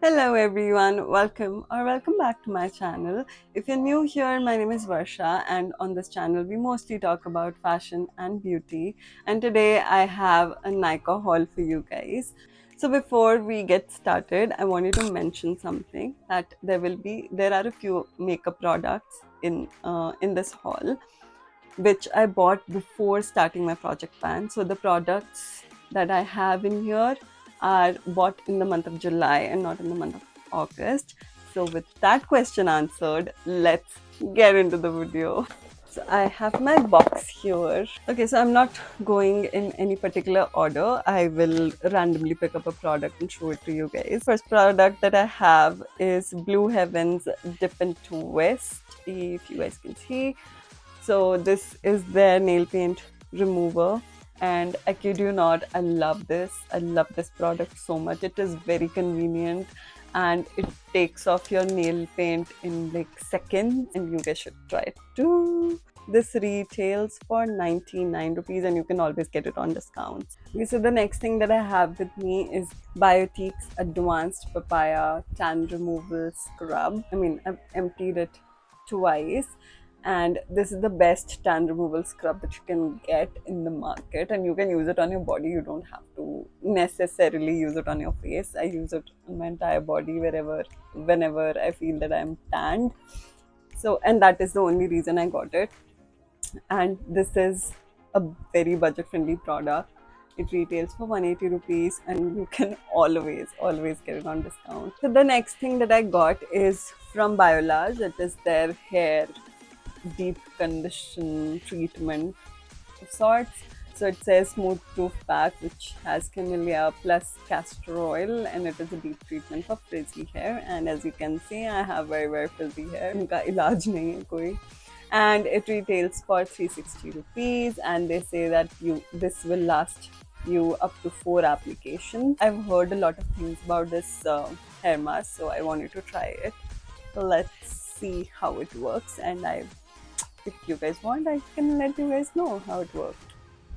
Hello everyone, welcome back to my channel. If you're new here, my name is Varsha and on this channel we mostly talk about fashion and beauty, and today I have a Nykaa haul for you guys. So before we get started, I wanted to mention something that there are a few makeup products in this haul which I bought before starting my project pan. So the products that I have in here are bought in the month of July and not in the month of August. So with that question answered, let's get into the video. So I have my box here. Okay, so I'm not going in any particular order. I will randomly pick up a product and show it to you guys. First product that I have is Blue Heaven's Dip and Twist, if you guys can see. So this is their nail paint remover, and I kid you not, I love this. I love this product so much. It is very convenient and it takes off your nail paint in like seconds, and you guys should try it too. This retails for 99 rupees and you can always get it on discounts. Okay, so the next thing that I have with me is Biotique's Advanced Papaya Tan Removal Scrub. I've emptied it twice, and this is the best tan removal scrub that you can get in the market, and you can use it on your body. You don't have to necessarily use it on your face. I use it on my entire body whenever I feel that I'm tanned. So, and that is the only reason I got it. And this is a very budget friendly product. It retails for 180 rupees and you can always get it on discount. So the next thing that I got is from Biolage. It is their hair deep condition treatment of sorts. So it says smooth proof pack, which has camellia plus castor oil, and it is a deep treatment for frizzy hair. And as you can see, I have very frizzy hair. इनका इलाज नहीं है कोई. And it retails for 360 rupees, and they say that this will last you up to 4 applications. I've heard a lot of things about this hair mask, so I wanted to try it. So let's see how it works, and if you guys want, I can let you guys know how it worked.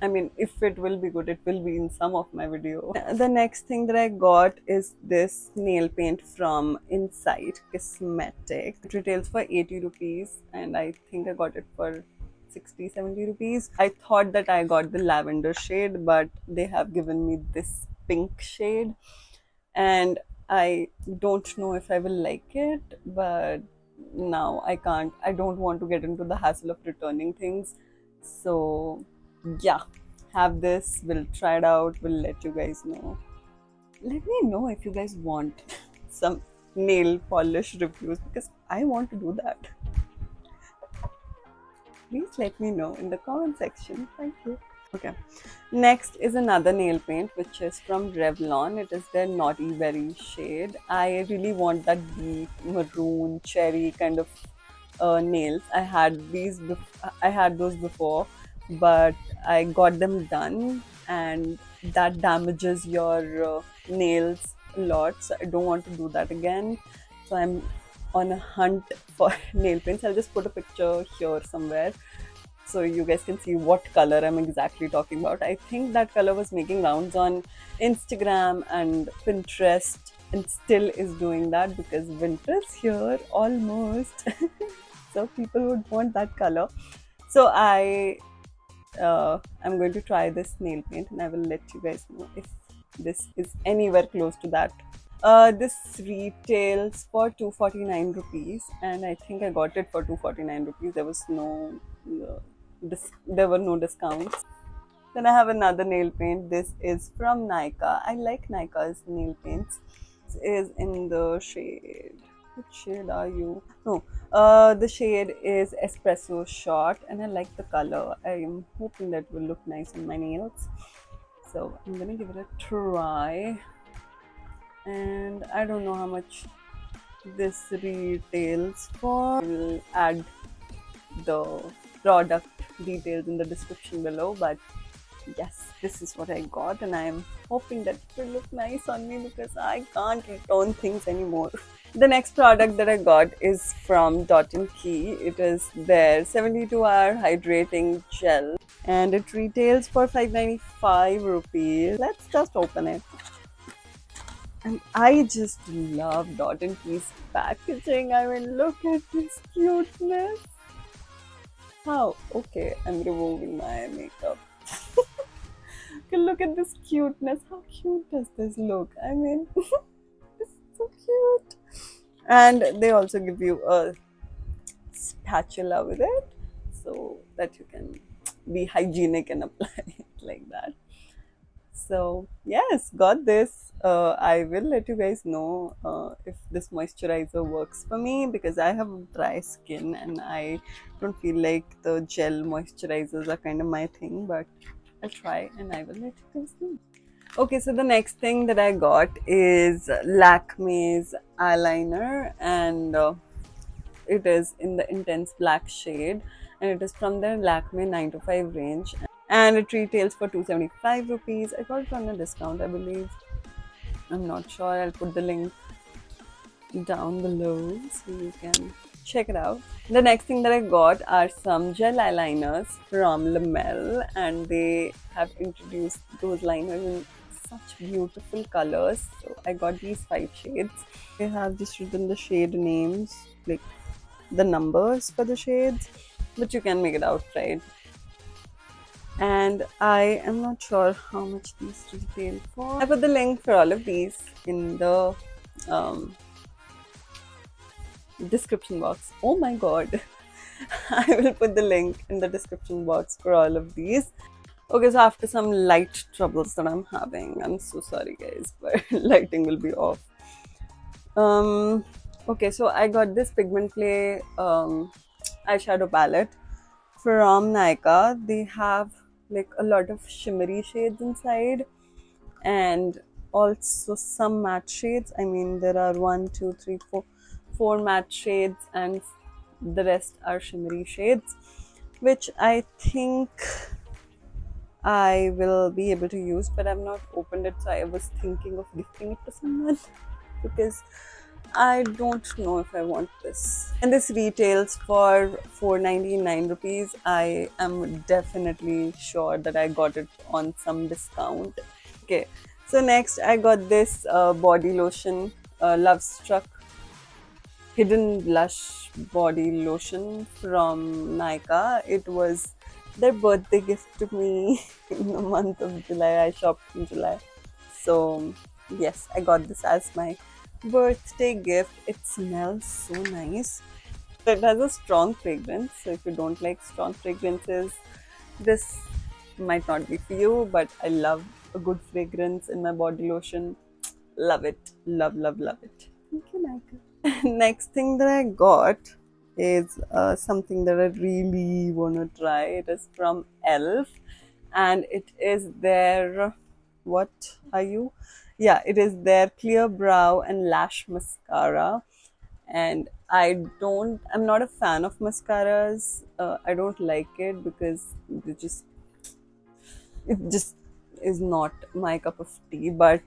If it will be good, it will be in some of my video. The next thing that I got is this nail paint from Inside Cosmetics. It retails for 80 rupees and I think I got it for 60-70 rupees. I thought that I got the lavender shade, but they have given me this pink shade, and I don't know if I will like it, but now I don't want to get into the hassle of returning things. So yeah, have this, we'll try it out, we'll let you guys know. Let me know if you guys want some nail polish reviews, because I want to do that. Please let me know in the comment section. Thank you. Okay, next is another nail paint which is from Revlon. It is their Naughty Berry shade. I really want that deep maroon cherry kind of nails. I had those before, but I got them done, and that damages your nails a lot. So I don't want to do that again. So I'm on a hunt for nail paints. I'll just put a picture here somewhere so you guys can see what color I'm exactly talking about. I think that color was making rounds on Instagram and Pinterest and still is doing that because winter's here almost. So people would want that color. So I'm going to try this nail paint and I will let you guys know if this is anywhere close to that. This retails for 249 rupees and I think I got it for 249 rupees. There were no discounts. Then I have another nail paint. This is from Nykaa. I like Nykaa's nail paints. This is in the shade. Which shade are you? No, the shade is Espresso Shot, and I like the color. I am hoping that will look nice on my nails. So I'm gonna give it a try. And I don't know how much this retails for. I will add the product details in the description below, but yes, this is what I got, and I am hoping that it will look nice on me because I can't return things anymore. The next product that I got is from Dot & Key. It is their 72-hour hydrating gel and it retails for 595 rupees. Let's just open it. And I just love Dot and Key's packaging. I mean, look at this cuteness. How? Okay, I'm removing my makeup. Okay, look at this cuteness. How cute does this look? I mean, it's so cute. And they also give you a spatula with it so that you can be hygienic and apply it like that. So yes, got this. I will let you guys know if this moisturizer works for me, because I have dry skin and I don't feel like the gel moisturizers are kind of my thing, but I'll try and I will let you guys know. Okay, so the next thing that I got is Lakme's eyeliner, and it is in the intense black shade, and it is from their Lakme 9 to 5 range, and it retails for 275 rupees. I got it on a discount, I believe. I'm not sure. I'll put the link down below so you can check it out. The next thing that I got are some gel eyeliners from Lamel, and they have introduced those liners in such beautiful colors. So I got these 5 shades. They have just written the shade names, like the numbers for the shades, but you can make it out, right? And I am not sure how much these retail for. I put the link for all of these in the um, description box. Oh my god. I will put the link in the description box for all of these. Okay, so after some light troubles that I'm having, I'm so sorry guys, but lighting will be off. Okay, so I got this Pigment Play eyeshadow palette from Nykaa. They have like a lot of shimmery shades inside and also some matte shades. I mean, there are one, two, three, four matte shades, and the rest are shimmery shades, which I think I will be able to use, but I've not opened it, so I was thinking of gifting it to someone because I don't know if I want this. And this retails for 499 rupees. I am definitely sure that I got it on some discount. Okay, so next I got this body lotion, Love Struck Hidden Blush body lotion from Nykaa. It was their birthday gift to me in the month of July. I shopped in July. So, yes, I got this as my birthday gift. It smells so nice. It has a strong fragrance. So, if you don't like strong fragrances, this might not be for you, but I love a good fragrance in my body lotion. Love it. Love, love, love it. Thank you, Nykaa. Next thing that I got is something that I really want to try. It is from Elf, and it is their, what are you? Yeah, it is their clear brow and lash mascara. And I'm not a fan of mascaras. I don't like it because it just is not my cup of tea. But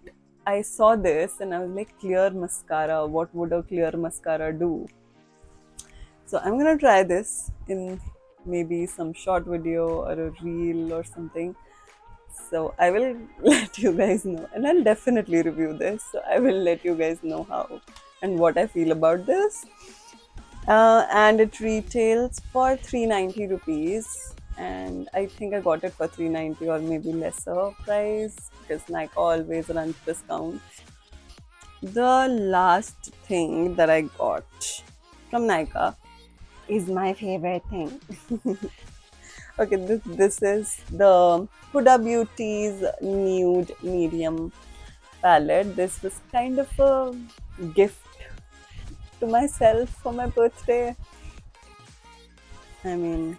I saw this and I was like, clear mascara, what would a clear mascara do? So I'm gonna try this in maybe some short video or a reel or something. So I will let you guys know, and I'll definitely review this. So I will let you guys know how and what I feel about this. And it retails for 390 rupees, and I think I got it for 390 or maybe lesser price because Nykaa always runs discounts. The last thing that I got from Nykaa is my favorite thing. Okay, this is the Huda Beauty's Nude Medium palette. This was kind of a gift to myself for my birthday. I mean,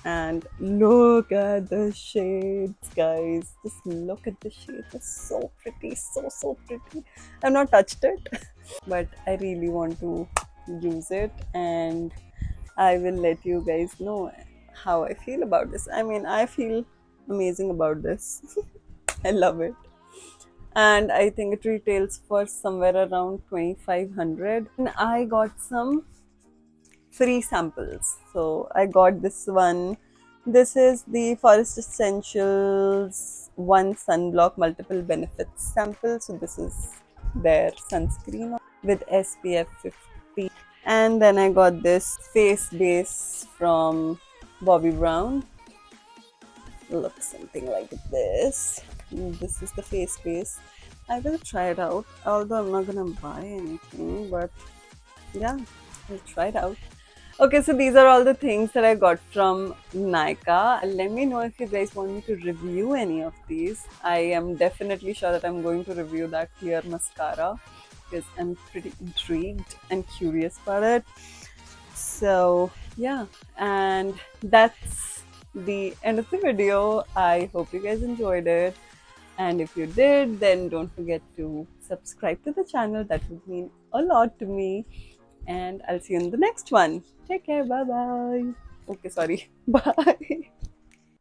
and look at the shades, guys. Just look at the shades. It's so pretty, so pretty. I've not touched it, but I really want to use it, and I will let you guys know how I feel about this. I mean, I feel amazing about this. I love it. And I think it retails for somewhere around 2500. And I got some free samples. So I got this one. This is the Forest Essentials One Sunblock Multiple Benefits sample. So this is their sunscreen with SPF 50. And then I got this face base from Bobbi Brown. Looks something like this. This is the face base. I will try it out, although I'm not gonna buy anything, but yeah, I'll try it out. Okay, so these are all the things that I got from Nykaa. Let me know if you guys want me to review any of these. I am definitely sure that I'm going to review that clear mascara because I'm pretty intrigued and curious about it. So, yeah, and that's the end of the video. I hope you guys enjoyed it. And if you did, then don't forget to subscribe to the channel. That would mean a lot to me. And I'll see you in the next one. Take care. Bye bye. Okay, sorry. Bye.